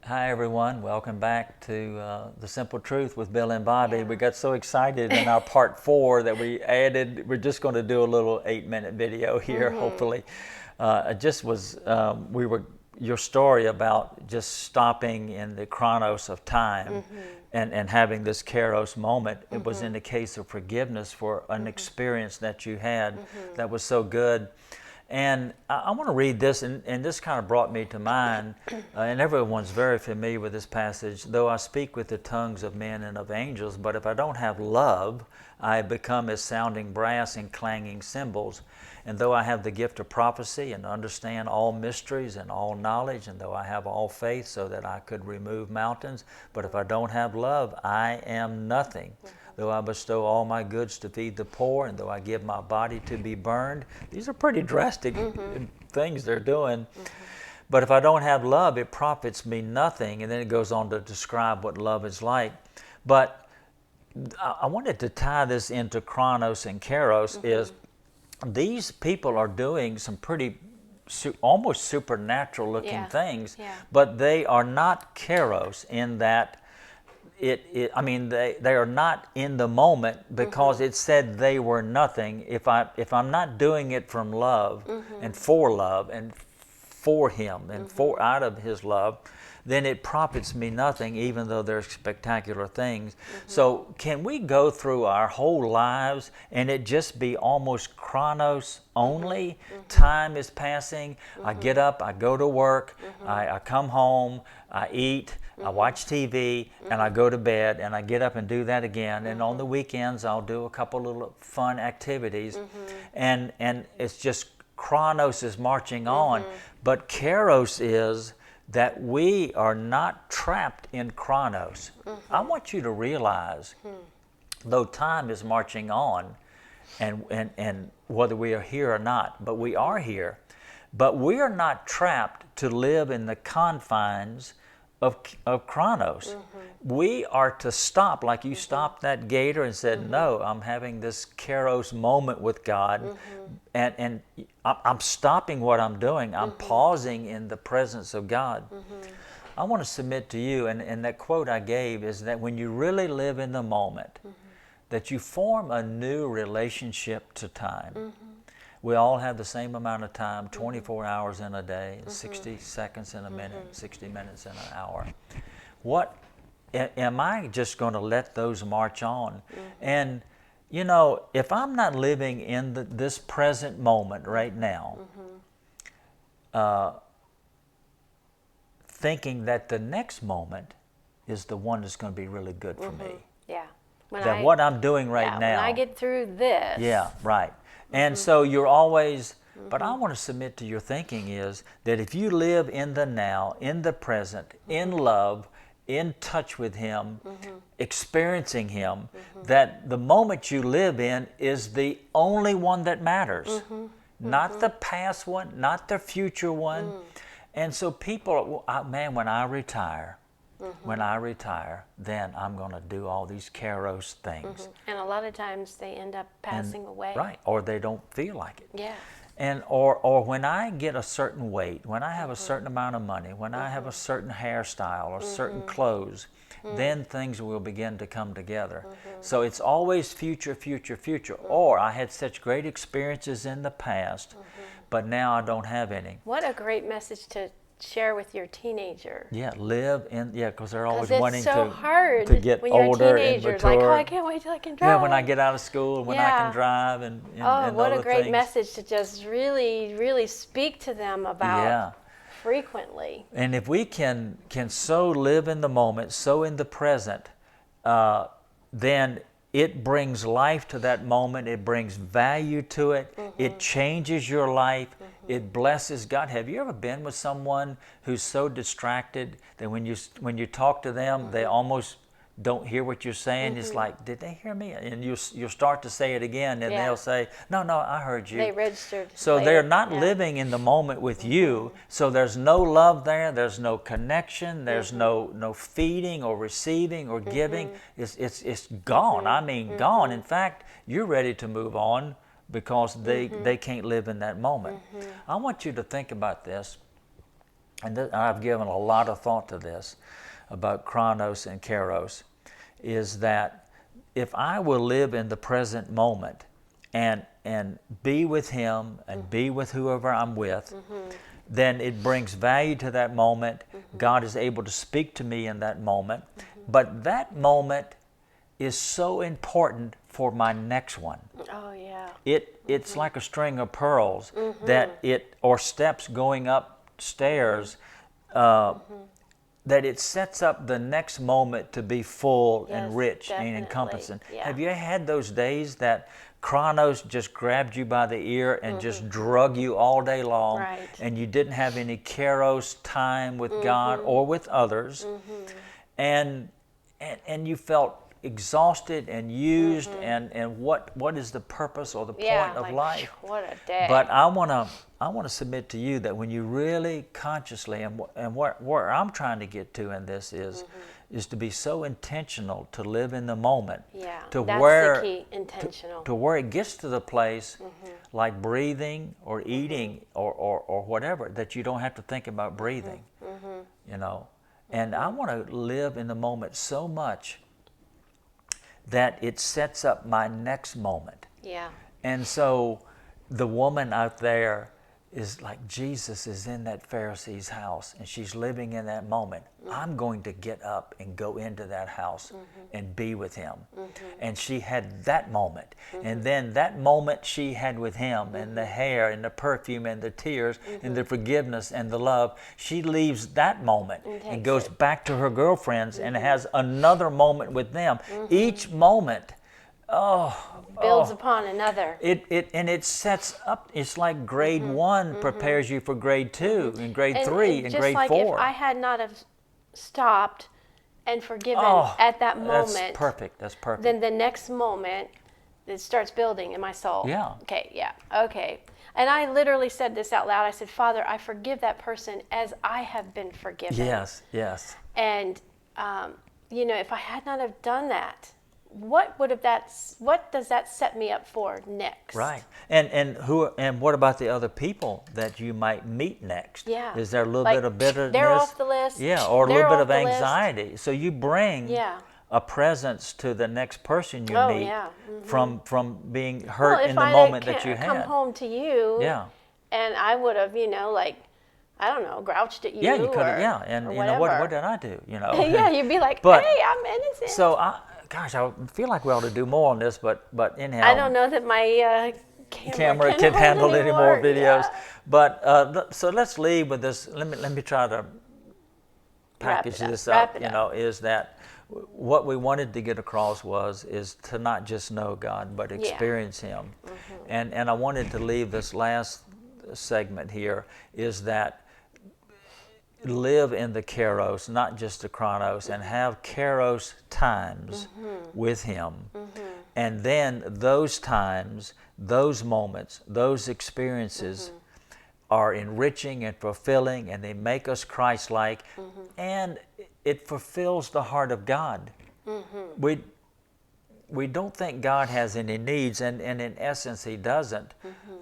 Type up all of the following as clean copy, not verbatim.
Hi everyone, welcome back to The Simple Truth with Bill and Bobby. We got so excited in our part 4 that we're just going to do a little 8-minute video here, hopefully. It just was, your story about just stopping in the Chronos of time and having this Kairos moment. It was in the case of forgiveness for an experience that you had that was so good. And I want to read this, and this kind of brought me to mind, and everyone's very familiar with this passage. Though I speak with the tongues of men and of angels, but if I don't have love, I become as sounding brass and clanging cymbals. And though I have the gift of prophecy and understand all mysteries and all knowledge, and though I have all faith so that I could remove mountains, but if I don't have love, I am nothing. Though I bestow all my goods to feed the poor, and though I give my body to be burned. These are pretty drastic things they're doing. But if I don't have love, it profits me nothing. And then it goes on to describe what love is like. But I wanted to tie this into Chronos and Kairos is these people are doing some pretty almost supernatural looking things, but they are not Kairos in that they are not in the moment because it said they were nothing. If I'm not doing it from love and for Him and for out of His love, then it profits me nothing, even though there's spectacular things. So can we go through our whole lives and it just be almost Chronos only? Time is passing. I get up, I go to work, I come home, I eat, I watch TV, and I go to bed, and I get up and do that again. And on the weekends, I'll do a couple little fun activities. And it's just Chronos is marching on. But Kairos is that we are not trapped in Chronos. I want you to realize, though time is marching on, and whether we are here or not, but we are here, but we are not trapped to live in the confines of Chronos. We are to stop, like you stopped that gator and said, no, I'm having this Kairos moment with God, and I'm stopping what I'm doing. I'm pausing in the presence of God. I want to submit to you, and that quote I gave is that when you really live in the moment, that you form a new relationship to time. We all have the same amount of time, 24 hours in a day, 60 seconds in a minute, 60 minutes in an hour. What am I just going to let those march on? And you know, if I'm not living in this present moment right now, thinking that the next moment is the one that's going to be really good for me. Yeah. What I'm doing right now. When I get through this. Yeah, right. And so you're always, but I want to submit to your thinking is that if you live in the now, in the present, in love, in touch with Him, experiencing Him, that the moment you live in is the only one that matters. Not the past one, not the future one. And so people, man, when I retire, then I'm going to do all these Kairos things. And a lot of times they end up passing away. Right, or they don't feel like it. Yeah. And or when I get a certain weight, when I have a certain amount of money, when I have a certain hairstyle or certain clothes, then things will begin to come together. So it's always future, future, future. Or I had such great experiences in the past, but now I don't have any. What a great message to share with your teenager. Yeah, live in, because they're always it's wanting so to hard get when you're older a teenager. and mature. Like, oh, I can't wait till I can drive. Yeah, when I get out of school, when I can drive and what other a great things. message to just really, really speak to them about frequently. And if we can so live in the moment, so in the present, then it brings life to that moment. It brings value to it. It changes your life. It blesses God. Have you ever been with someone who's so distracted that when you talk to them, they almost don't hear what you're saying? It's like, did they hear me? And you start to say it again, and they'll say, no, I heard you. They registered. So later. they're not living in the moment with you. So there's no love there. There's no connection. There's no feeding or receiving or giving. It's gone. I mean, gone. In fact, you're ready to move on because they can't live in that moment. I want you to think about this. and I've given a lot of thought to this about Chronos and Kairos, is that if I will live in the present moment and be with Him and be with whoever I'm with, then it brings value to that moment. God is able to speak to me in that moment. But that moment is so important for my next one. Oh, yeah. It's like a string of pearls or steps going upstairs, that it sets up the next moment to be full and rich and encompassing. Yeah. Have you had those days that Chronos just grabbed you by the ear and just drug you all day long, and you didn't have any Kairos time with God or with others, and you felt exhausted and used, and what is the purpose or the point of life? What a day. But I want to submit to you that when you really consciously, and where I'm trying to get to in this is to be so intentional to live in the moment. Yeah, to that's where the key, intentional. to where it gets to the place like breathing or eating or whatever, that you don't have to think about breathing. You know, and I want to live in the moment so much that it sets up my next moment. Yeah. And so the woman out there is like, Jesus is in that Pharisee's house and she's living in that moment. I'm going to get up and go into that house and be with him. And she had that moment. And then that moment she had with him, and the hair and the perfume and the tears and the forgiveness and the love, she leaves that moment and goes back to her girlfriends and has another moment with them. Each moment, builds upon another. It sets up. It's like grade 1 prepares you for grade 2 and grade 3 and grade 4. Just like if I had not have stopped and forgiven at that moment, that's perfect. That's perfect. Then the next moment, it starts building in my soul. Yeah. Okay. Yeah. Okay. And I literally said this out loud. I said, Father, I forgive that person as I have been forgiven. Yes. Yes. And if I had not have done that, what does that set me up for next? Right. And what about the other people that you might meet next? Yeah. Is there a little bit of bitterness? They're off the list. Yeah, or a They're little bit of off the list. anxiety. So you bring a presence to the next person you meet from being hurt in the moment that you had. Come home to you. Yeah. And I would have, I don't know, grouched at you. Yeah, you could have. Yeah, and what did I do? Yeah, you'd be like, hey, I'm innocent. So I feel like we ought to do more on this, but anyhow. I don't know that my camera can handle any more videos. Yeah. But so let's leave with this. Let me try to package this up. Is that what we wanted to get across is to not just know God, but experience Him. And I wanted to leave this last segment here is that live in the Kairos, not just the Chronos, and have Kairos times with Him. And then those times, those moments, those experiences are enriching and fulfilling, and they make us Christ-like, and it fulfills the heart of God. We don't think God has any needs, and in essence He doesn't,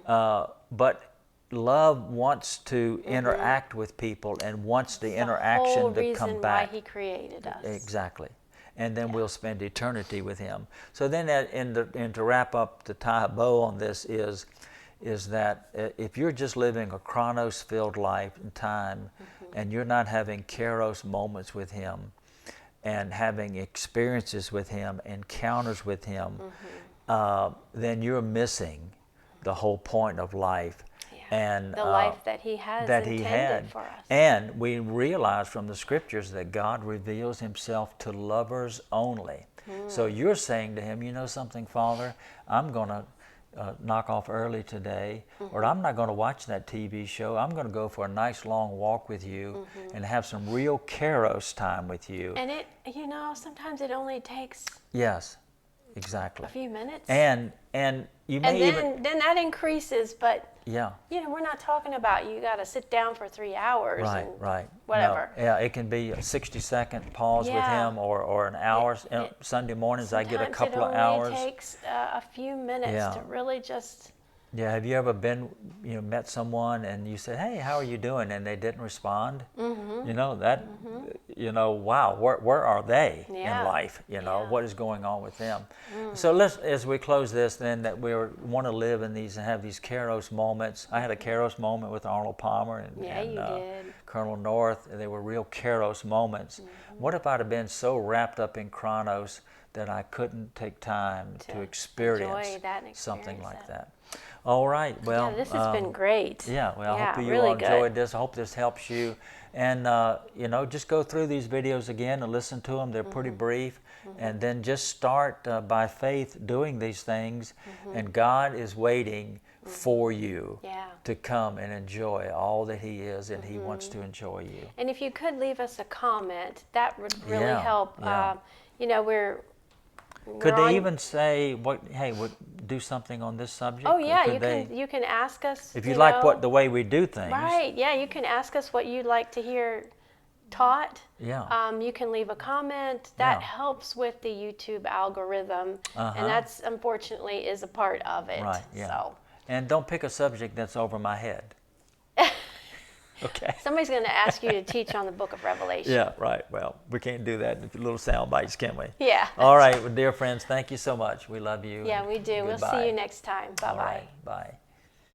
but love wants to interact with people and wants the interaction to come back. Why He created us. Exactly. And then we'll spend eternity with Him. So then and to wrap up, to tie a bow on this is that if you're just living a Chronos-filled life and time, and you're not having Kairos moments with Him and having experiences with Him, encounters with Him, then you're missing the whole point of life. And the life that He has intended for us. And we realize from the Scriptures that God reveals Himself to lovers only. So you're saying to Him, you know something, Father, I'm going to knock off early today, or I'm not going to watch that TV show. I'm going to go for a nice long walk with you and have some real Kairos time with you. And sometimes it only takes exactly a few minutes. And you may then that increases, but yeah. We're not talking about you got to sit down for 3 hours. Right. Whatever. No, yeah, it can be a 60-second pause with Him, or an hour. Sunday mornings I get a couple of hours. It only takes a few minutes to really just Yeah, have you ever been, met someone and you said, "Hey, how are you doing?" and they didn't respond? Mm-hmm. That, wow, where are they in Yeah. life? Yeah. What is going on with them? So let's, as we close this, then, that we want to live in these and have these Kairos moments. I had a Kairos moment with Arnold Palmer and, Yeah, you did. Colonel North. They were real Kairos moments. What if I'd have been so wrapped up in Chronos that I couldn't take time to experience enjoy that and something experience like it. that? All right. Well, Yeah, this has been great. yeah. Well, I hope you really all enjoyed good. this. I hope this helps you. And just go through these videos again and listen to them. They're pretty brief. And then just start by faith doing these things. And God is waiting for you Yeah. to come and enjoy all that He is, and He wants to enjoy you. And if you could leave us a comment, that would really Yeah, help. yeah. We're Could they on, even say, "Hey, would do something on this subject"? Oh Or yeah, could they, you can ask us. if you like the way we do things. Right. Yeah, you can ask us what you'd like to hear taught. Yeah. You can leave a comment. That Yeah. helps with the YouTube algorithm, and that's unfortunately is a part of it. Right. Yeah. So And don't pick a subject that's over my head. Okay. somebody's going to ask you to teach on the Book of Revelation. Yeah, right. Well, we can't do that in little sound bites, can we? Yeah. All right. Well, dear friends, thank you so much. We love you. Yeah, we do. We'll see Goodbye. you next time. Bye All bye. right. Bye.